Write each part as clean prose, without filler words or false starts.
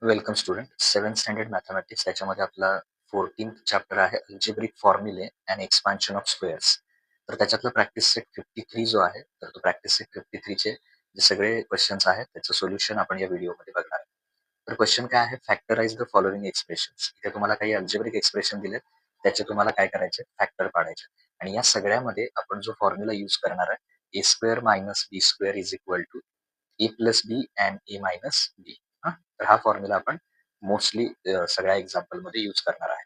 Welcome student. 7th standard mathematics त्याच्यामध्ये आपला 14th chapter आहे अल्जेब्रिक फॉर्म्युले अँड एक्सपान्शन ऑफ स्क्वेअर्स. तर त्याच्यातला प्रॅक्टिस सेट 53 जो आहे, तर तो प्रॅक्टिस सेट 53 चे जे सगळे क्वेश्चन्स आहेत त्याचं सोल्युशन आपण या व्हिडिओमध्ये बघणार आहे. तर क्वेश्चन काय आहे? Factorise the following expressions. इथे तुम्हाला काही अल्जेब्रिक एक्सप्रेशन दिले, त्याचे तुम्हाला काय करायचे? फॅक्टर पाडायचे. आणि या सगळ्यामध्ये आपण जो फॉर्म्युला यूज करणार आहे, A square minus B square is equal to A plus B and A minus B. तर हा फॉर्म्युला आपण मोस्टली सगळ्या एक्झाम्पलमध्ये यूज करणार आहे.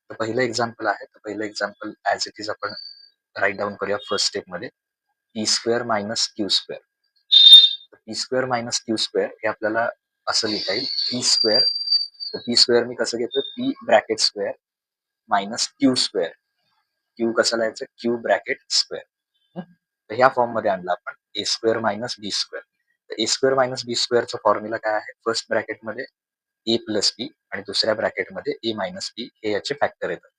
तर पहिलं एक्झाम्पल आहे, तर पहिलं एक्झाम्पल ॲज इट इज आपण राईट डाऊन करूया फर्स्ट स्टेपमध्ये. P square minus Q square. P square minus Q square हे आपल्याला असं लिहिता येईल, पी स्क्वेअर. तर पी स्क्वेअर मी कसं घेतो? P bracket square minus Q square. Q कसं लिहायचं? Q bracket square. तर ह्या फॉर्म मध्ये आणलं आपण ए स्क्वेअर मायनस बी स्क्वेअर. तर ए स्क्वेअर मायनस बी स्क्वेअरचा फॉर्म्युला काय आहे? फर्स्ट ब्रॅकेटमध्ये ए प्लस बी आणि दुसऱ्या ब्रॅकेटमध्ये ए मायनस बी हे याचे फॅक्टर येतात.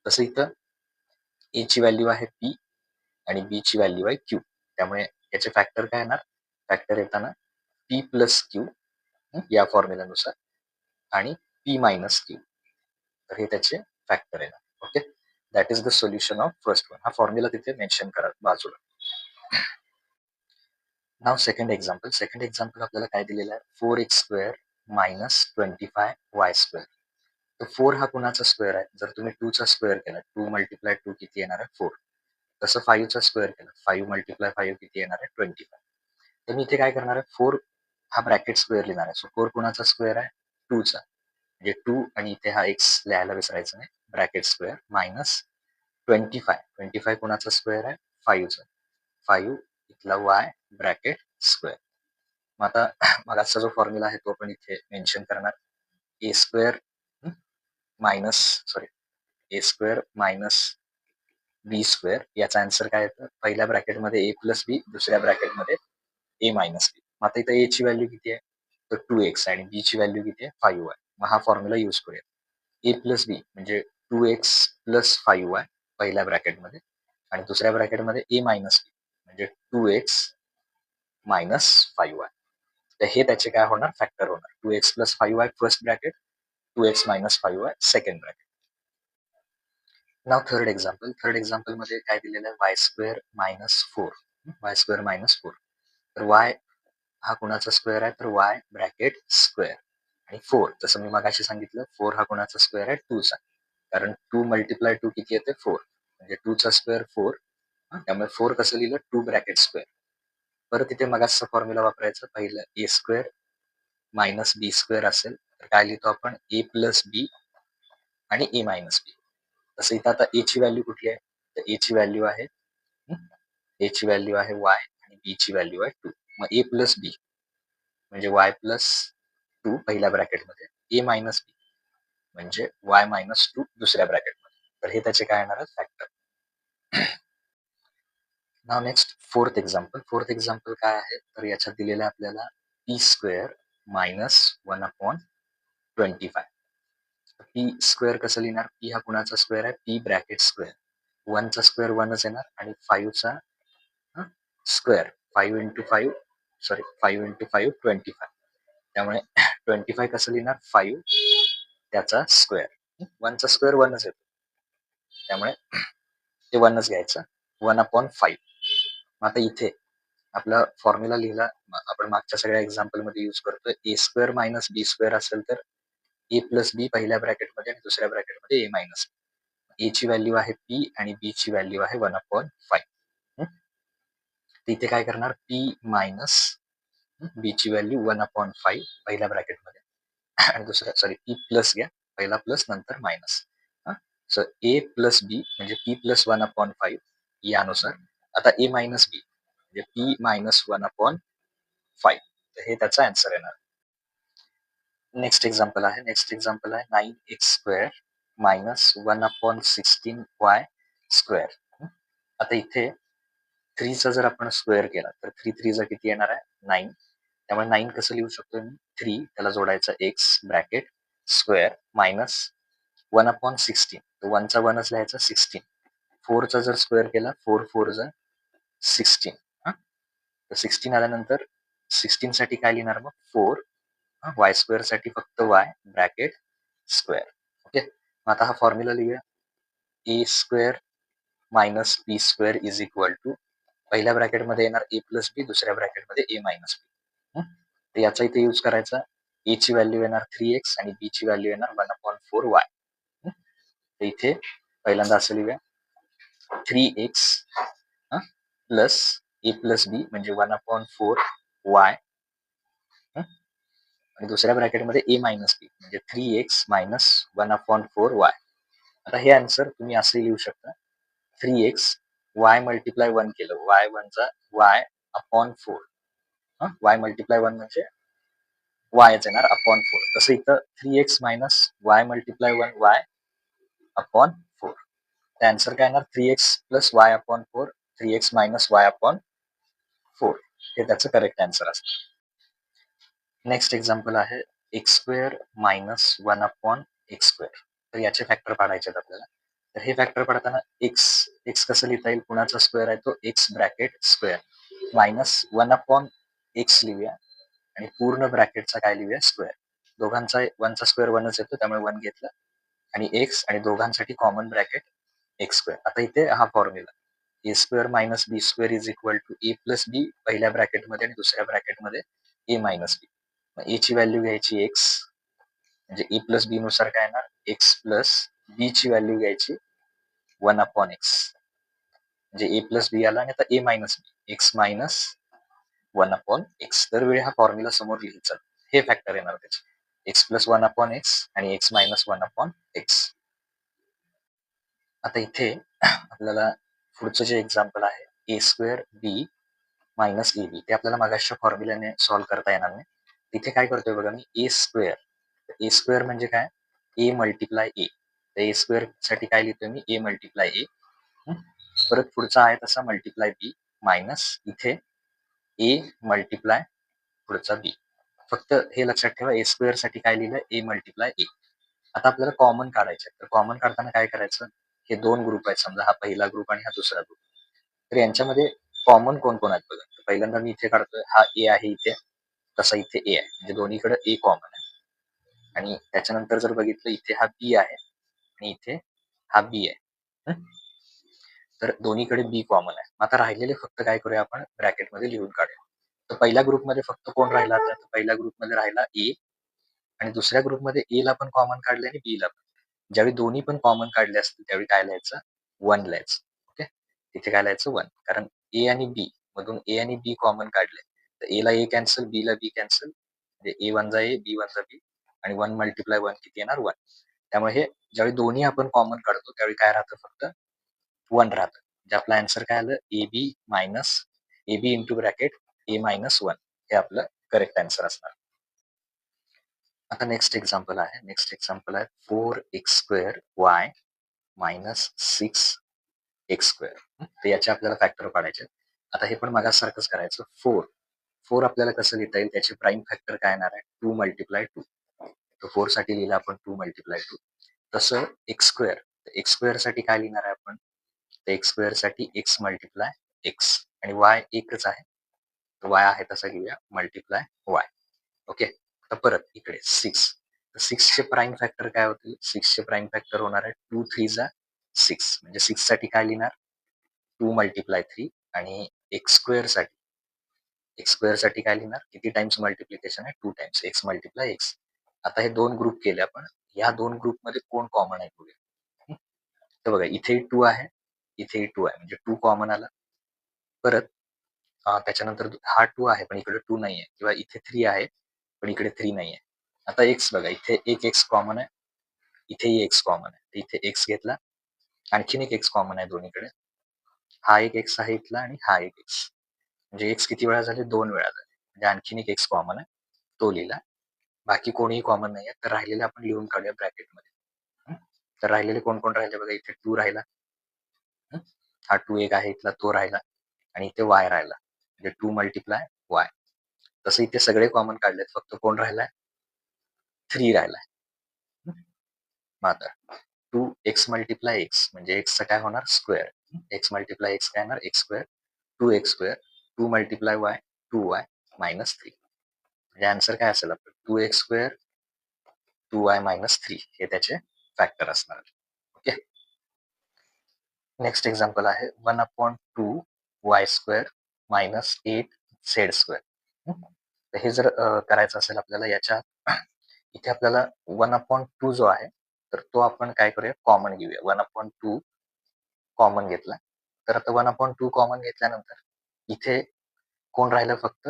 तसं इथं ए ची व्हॅल्यू आहे पी आणि बी ची व्हॅल्यू आहे क्यू. त्यामुळे याचे फॅक्टर काय येणार? फॅक्टर येताना पी प्लस क्यू या फॉर्म्युलानुसार आणि पी मायनस क्यू. तर हे त्याचे फॅक्टर येणार. Okay, that is the solution of first one. हा फॉर्म्युला तिथे मेन्शन करा बाजूला. नाव सेकंड एक्झाम्पल. सेकंड एक्झाम्पल आपल्याला काय दिलेलं आहे? 4x square minus 25y square. तर 4 हा कुणाचा स्क्वेअर आहे? जर तुम्ही 2 चा स्क्वेअर केला, 2 मल्टिप्लाय 2 किती येणार आहे? 4. तसं 5 चा स्क्वेअर केला, 5 मल्टिप्लाय 5 किती येणार आहे? 25. तर मी इथे काय करणार आहे? 4 हा ब्रॅकेट स्क्वेअर लिहिणार आहे. सो 4 कुणाचा स्क्वेअर आहे? 2 चा. म्हणजे 2 आणि इथे हा एक्स लिहायला विसरायचं नाही. ब्रॅकेट स्क्वेअर मायनस 25 कुणाचा स्क्वेअर आहे? 5 चा. 5 इथला वाय ब्रॅकेट स्क्वेअर. मग आता मगाचा जो फॉर्म्युला आहे तो आपण इथे मेन्शन करणार. ए स्क्वेअर मायनस ए स्क्वेअर मायनस बी स्क्वेअर याचा आन्सर काय येतं? पहिल्या ब्रॅकेटमध्ये ए प्लस बी, दुसऱ्या ब्रॅकेटमध्ये ए मायनस बी. मग आता इथं ए ची व्हॅल्यू किती आहे? तर 2x आणि बी ची व्हॅल्यू किती आहे? 5 आहे. मग हा फॉर्म्युला यूज करूया. ए प्लस बी म्हणजे 2x प्लस 5 आहे पहिल्या ब्रॅकेटमध्ये आणि दुसऱ्या ब्रॅकेटमध्ये ए मायनस बी म्हणजे 2x मायनस 5 आहे. तर हे त्याचे काय होणार? फॅक्टर होणार. 2x प्लस 5 आहे फर्स्ट ब्रॅकेट, 2x मायनस 5 आहे second bracket. Now third example. Third example मध्ये काय दिलेलं आहे? Y square minus 4. Y square minus 4. तर वाय हा कुणाचा स्क्वेअर आहे? तर वाय ब्रॅकेट स्क्वेअर आणि 4 जसं मी मगाशी सांगितलं, 4 हा कुणाचा स्क्वेअर आहे? 2 चा. कारण 2 मल्टिप्लाय 2 किती येते? 4. म्हणजे 2 चा स्क्वेअर 4. त्यामुळे 4 कसं लिहिलं? 2 ब्रॅकेट स्क्वेअर. परत इथे मगाचा फॉर्म्युला वापरायचा. पहिलं ए स्क्वेअर मायनस बी स्क्वेअर असेल तर काय लिहितो आपण? ए प्लस बी आणि ए मायनस बी. तसं इथं आता ए ची व्हॅल्यू कुठली आहे? तर ए ची व्हॅल्यू आहे ए ची व्हॅल्यू आहे वाय आणि बी ची व्हॅल्यू आहे 2. मग ए प्लस बी म्हणजे वाय प्लस 2 पहिल्या ब्रॅकेटमध्ये, ए मायनस बी म्हणजे वाय मायनस 2 दुसऱ्या ब्रॅकेटमध्ये. तर हे त्याचे काय येणार आहे? फॅक्टर. नाव next fourth example. Fourth example काय आहे? तर याच्यात दिलेलं आहे आपल्याला P square minus 1/25. P square कसं लिहिणार? पी हा कुणाचा स्क्वेअर आहे? P bracket square. 1 चा स्क्वेअर 1च येणार आणि 5 चा स्क्वेअर 5 इंटू 5 5 इंटू 5 25. त्यामुळे 25 कसं लिहिणार? 5 त्याचा स्क्वेअर. 1 चा स्क्वेअर 1च येतो. त्यामुळे ते 1च घ्यायचं. 1/5. मग आता इथे आपला फॉर्म्युला लिहिला आपण मागच्या सगळ्या एक्झाम्पल मध्ये यूज करतोय. ए स्क्वेअर मायनस बी स्क्वेअर असेल तर ए प्लस बी पहिल्या ब्रॅकेटमध्ये आणि दुसऱ्या ब्रॅकेटमध्ये ए मायनस. ए ची व्हॅल्यू आहे पी आणि बी ची व्हॅल्यू आहे 1/5. इथे काय करणार? पी मायनस बी ची व्हॅल्यू 1/5 पहिल्या ब्रॅकेटमध्ये आणि दुसऱ्या पी प्लस घ्या. पहिला प्लस नंतर मायनस. सो ए प्लस बी म्हणजे पी प्लस 1/5 यानुसार आता ए मायनस बी म्हणजे पी मायनस 1/5. तर हे त्याचा आन्सर येणार. नेक्स्ट एक्झाम्पल आहे. नेक्स्ट एक्झाम्पल आहे 9x square minus 1/16y square. आता इथे 3 चा जर आपण स्क्वेअर केला तर 3 3 जा किती येणार आहे? 9. त्यामुळे 9 कसं लिहू शकतो मी? 3 त्याला जोडायचा x ब्रॅकेट स्क्वेअर मायनस 1/16. तर 1 चा 1च लिहायचा 16. 4 चा जर स्क्वेअर केला 4 4 जा 16. तर 16 आल्यानंतर 16 साठी काय लिहिणार मग? 4 वाय स्क्वेअर साठी फक्त वाय ब्रॅकेट स्क्वेअर. ओके, आता हा फॉर्म्युला लिहूया. A square minus B square is equal to पहिल्या ब्रॅकेटमध्ये येणार ए प्लस बी, दुसऱ्या ब्रॅकेटमध्ये ए मायनस बी. तर याचा इथे यूज करायचा. ए ची व्हॅल्यू येणार 3x आणि बी ची व्हॅल्यू येणार 1/4y. तर इथे पहिल्यांदा असं लिहूया 3x प्लस ए प्लस बी म्हणजे 1/4y आणि दुसऱ्या ब्रॅकेटमध्ये ए मायनस बी म्हणजे 3x मायनस 1/4y. आता हे आन्सर तुम्ही असे लिहू शकता 3x y मल्टिप्लाय 1 केलं, y 1चा y upon 4. y multiply 1 म्हणजे y येणार अपॉन 4. तसं इथं 3x minus y multiply 1 y upon 4. तर आन्सर काय येणार 3x plus y upon 4, 3x minus y upon 4. हे त्याचं करेक्ट आन्सर असतं. नेक्स्ट एक्झाम्पल आहे x square minus 1 upon x square. तर याचे फॅक्टर पाडायचे आहेत आपल्याला. तर हे फॅक्टर पाडताना एक्स कसं लिहिता येईल, कुणाचा स्क्वेअर आहे तो x bracket square minus 1 upon x लिहूया आणि पूर्ण ब्रॅकेटचा काय लिहूया स्क्वेअर. दोघांचा 1चा स्क्वेअर 1च येतो त्यामुळे 1 घेतलं आणि एक्स आणि दोघांसाठी कॉमन ब्रॅकेट एक्स स्क्वेअर. आता इथे हा formula A square minus B square is equal to A plus B पहिल्या ब्रॅकेटमध्ये आणि दुसऱ्या ब्रॅकेटमध्ये ए मायनस बी. ए ची व्हॅल्यू घ्यायची एक्स म्हणजे ए प्लस बी नुसार काय येणार एक्स प्लस बी ची व्हॅल्यू घ्यायची 1 अपॉन एक्स म्हणजे ए प्लस बी आला आणि आता ए मायनस बी एक्स मायनस 1 अपॉन एक्स. दरवेळी हा फॉर्म्युला समोर लिहायचा. हे फॅक्टर येणार त्याचे एक्स प्लस 1 अपॉन एक्स आणि एक्स मायनस 1 अपॉन एक्स. आता इथे आपल्याला पुढचं जे एक्झाम्पल आहे A square B minus A बी ते आपल्याला मागासच्या फॉर्म्युल्याने सॉल्व्ह करता येणार नाही. तिथे काय करतोय बघा मी ए स्क्वेअर म्हणजे काय ए मल्टिप्लाय ए. तर ए स्क्वेअर साठी काय लिहितोय मी ए मल्टिप्लाय ए. परत पुढचा आहे तसा मल्टिप्लाय बी मायनस इथे ए मल्टिप्लाय पुढचा बी. फक्त हे लक्षात ठेवा ए स्क्वेअर साठी काय लिहिलं ए मल्टिप्लाय ए. आता आपल्याला कॉमन काढायचं आहे. तर कॉमन काढताना काय करायचं, हे दोन ग्रुप आहेत समजा हा पहिला ग्रुप आणि हा दुसरा ग्रुप. तर यांच्यामध्ये कॉमन कोण कोण आहेत बघा. पहिल्यांदा मी इथे काढतोय हा ए आहे इथे, तसा इथे ए आहे म्हणजे दोन्हीकडे ए कॉमन आहे. आणि त्याच्यानंतर जर बघितलं इथे हा बी आहे आणि इथे हा बी आहे. तर दोन्हीकडे बी कॉमन आहे. आता राहिलेले फक्त काय करूया आपण ब्रॅकेटमध्ये लिहून काढूया. तर पहिल्या ग्रुपमध्ये फक्त कोण राहिला आता पहिल्या ग्रुपमध्ये राहिला ए आणि दुसऱ्या ग्रुपमध्ये ए ला पण कॉमन काढले आणि बी ला पण. ज्यावेळी दोन्ही पण कॉमन काढले असतील त्यावेळी काय लिहायचं 1 लिहायचं. ओके, तिथे काय लिहायचं 1 कारण ए आणि बी मधून ए आणि बी कॉमन काढले तर ए ला ए कॅन्सल बी ला बी कॅन्सल म्हणजे ए 1 जा ए बी 1 जा बी आणि 1 मल्टिप्लाय 1 किती येणार 1. त्यामुळे हे ज्यावेळी दोन्ही आपण कॉमन काढतो त्यावेळी काय राहतं फक्त 1 राहतं. म्हणजे आपलं आन्सर काय आलं A B minus A B into bracket A minus 1 हे आपलं करेक्ट आन्सर असणार. आता नेक्स्ट एक्झाम्पल आहे 4x square y minus 6x square. तर याचे आपल्याला फॅक्टर काढायचे. आता हे पण मागासारखंच करायचं. 4 आपल्याला कसं लिहिता येईल त्याचे प्राईम फॅक्टर काय येणार आहे 2 मल्टिप्लाय 2. तर 4 साठी लिहिलं आपण 2 मल्टिप्लाय 2. तसं एक्स स्क्वेअर साठी काय लिहिणार आहे आपण तर एक्स स्क्वेअर साठी एक्स मल्टिप्लाय एक्स आणि वाय एकच आहे तर वाय आहे तसा घेऊया मल्टिप्लाय वाय. ओके, तर परत इकडे 6 चे प्राईम फॅक्टर काय होतील 6 चे प्राईम फॅक्टर होणार आहे 2 3 जा 6 म्हणजे 6 साठी काय लिहिणार 2 मल्टिप्लाय 3 आणि एक्स स्क्वेअर साठी काय लिहिणार किती टाइम्स मल्टिप्लिकेशन आहे 2 टाइम्स एक्स मल्टिप्लाय एक्स. आता हे दोन ग्रुप केले आपण. या दोन ग्रुप मध्ये कोण कॉमन आहे बघूया. तर बघा इथेही 2 आहे इथेही 2 आहे म्हणजे 2 कॉमन आला. परत त्याच्यानंतर हा 2 आहे पण इकडे 2 नाहीये किंवा इथे 3 आहे पण इकडे 3 नाहीये. आता एक्स बघा इथे एक एक्स कॉमन आहे इथेही एक्स कॉमन आहे इथे एक्स घेतला आणखीन एक एक्स कॉमन आहे दोन्हीकडे. हा एक एक्स आहे इथला आणि हा एक एक्स म्हणजे एक्स किती वेळा झाले 2 वेळा झाले म्हणजे आणखीन एक एक्स कॉमन आहे तो लिहिला. बाकी कोणीही कॉमन नाही आहे तर राहिलेले आपण लिहून काढूया ब्रॅकेटमध्ये. तर राहिलेले कोण कोण राहिले बघा इथे 2 राहिला हा 2 एक आहे इथला तो राहिला आणि इथे वाय राहिला म्हणजे 2 मल्टिप्लाय वाय. तसं इथे सगळे कॉमन काढलेत फक्त कोण राहिलाय 3 राहिलाय. मग आता 2x मल्टिप्लाय एक्स म्हणजे एक्सचं काय होणार स्क्वेअर. एक्स मल्टिप्लाय एक्स काय येणार x square 2x square 2 multiply Y 2y minus 3 म्हणजे आन्सर काय असेल आपलं 2x² 2y-3 हे त्याचे फॅक्टर असणार. ओके. नेक्स्ट एक्झाम्पल आहे 1/2y² - 8z². तर हे जर करायचं असेल आपल्याला याच्या इथे आपल्याला 1/2 जो आहे तर तो आपण काय करूया कॉमन घेऊया. 1/2 कॉमन घेतला. तर आता 1/2 कॉमन घेतल्यानंतर इथे कोण राहिलं फक्त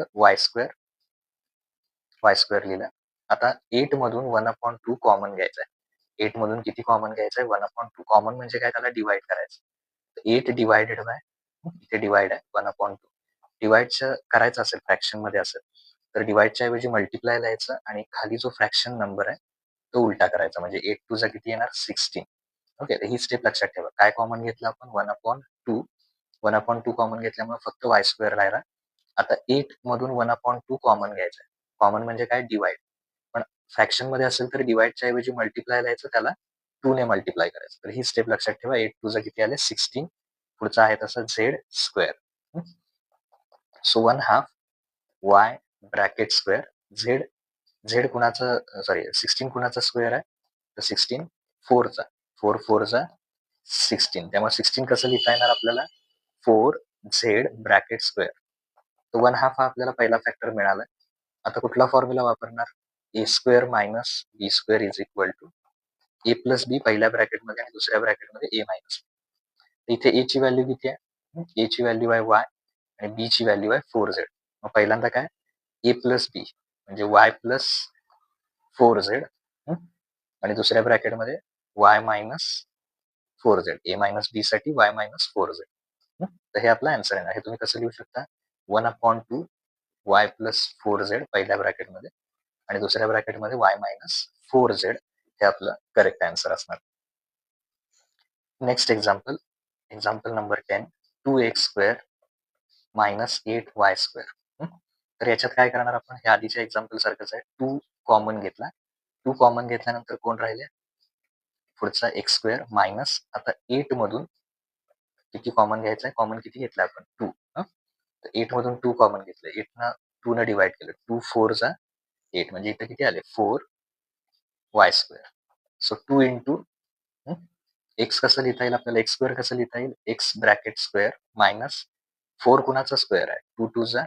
y² लिहिलं. आता 8 मधून 1/2 कॉमन घ्यायचा आहे. 8 मधून किती कॉमन घ्यायचं आहे 1/2 कॉमन म्हणजे काय त्याला डिवाइड करायचं. 8 डिवायडेड बाय इथे डिवाइड आहे 1/2 डिवाइडचं करायचं असेल फ्रॅक्शन मध्ये असेल तर डिवाइडच्या ऐवजी मल्टिप्लाय लिहायचं आणि खाली जो फ्रॅक्शन नंबर आहे तो उलटा करायचा म्हणजे 8 टू चा किती येणार 16. ओके. ही स्टेप लक्षात ठेवा. काय कॉमन घेतलं आपण 1/2 1/2 कॉमन घेतल्यामुळे फक्त y² राहिला. आता 8 मधून 1/2 कॉमन घ्यायचं आहे. कॉमन म्हणजे काय डिवाइड. पण फ्रॅक्शन मध्ये असेल तर डिवाइडच्या ऐवजी मल्टिप्लाय लिहायचं त्याला 2 ने मल्टिप्लाय करायचं. तर ही स्टेप लक्षात ठेवा. 8 टू चा किती आले 16. पुढचा आहे तसं z². So 1/2 y bracket square Z कुणाचं सॉरी 16 कुणाचा स्क्वेअर आहे तर 16 4चा 4 4चा 16 त्यामुळे 16 कसं लिहिता येणार आपल्याला 4z ब्रॅकेट स्क्वेअर. तर 1/2 हा आपल्याला पहिला फॅक्टर मिळाला. आता कुठला फॉर्म्युला वापरणार a² - b² is equal to a plus B पहिल्या ब्रॅकेटमध्ये आणि दुसऱ्या ब्रॅकेटमध्ये a मायनस. इथे a ची व्हॅल्यू किती आहे a ची व्हॅल्यू आहे y आणि b ची व्हॅल्यू आहे 4z. मग पहिल्यांदा काय a प्लस बी म्हणजे y प्लस 4z आणि दुसऱ्या ब्रॅकेटमध्ये y minus 4z a minus B साठी y मायनस 4z. तर हे आपलं आन्सर आहे. हे तुम्ही कसं लिहू शकता 1/2 y प्लस 4z पहिल्या ब्रॅकेटमध्ये आणि दुसऱ्या ब्रॅकेटमध्ये y मायनस 4z हे आपलं करेक्ट आन्सर असणार. Next example number 10 2x² - 8y². तर याच्यात काय करणार आपण हे आधीच्या एक्झाम्पल सारखंच आहे. 2 कॉमन घेतला. 2 कॉमन घेतल्यानंतर कोण राहिले पुढचा x² मायनस आता 8 मधून किती कॉमन घ्यायचं आहे कॉमन किती घेतलं आपण 2. तर 8 मधून 2 कॉमन घेतलं. 8 ना 2 ने डिवाइड केलं 2 4 8 म्हणजे इथे किती आले 4y². सो 2 इंटू एक्स कसं लिहिता येईल आपल्याला x² कसं लिहिता येईल x ब्रॅकेट स्क्वेअर मायनस 4 कुणाचा स्क्वेअर आहे 2 2 जा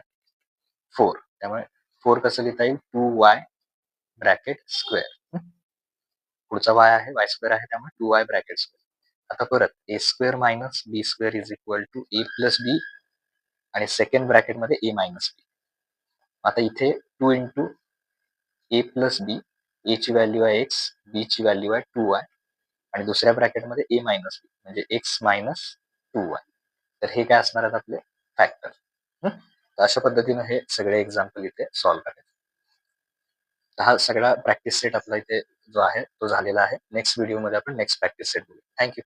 4 त्यामुळे 4 कसं लिहिता येईल 2y ब्रॅकेट स्क्वेअर. पुढचा y आहे y² आहे त्यामुळे 2y ब्रॅकेट स्क्वेअर. आता परत a² minus b² is equal to a plus B आणि सेकंड ब्रॅकेटमध्ये a मायनस बी. आता इथे 2 into a plus B a ची व्हॅल्यू आहे x b ची व्हॅल्यू आहे 2y आणि दुसऱ्या ब्रॅकेटमध्ये a मायनस बी म्हणजे x मायनस 2y. तर हे काय असणार आहेत आपले फॅक्टर. तर अशा पद्धतीने हे सगळे एक्झाम्पल इथे सॉल्व्ह करायचे. हा सगळा प्रॅक्टिस सेट आपला इथे जो आहे तो झालेला आहे. नेक्स्ट व्हिडिओमध्ये आपण नेक्स्ट प्रॅक्टिस सेट बघू. थँक्यू.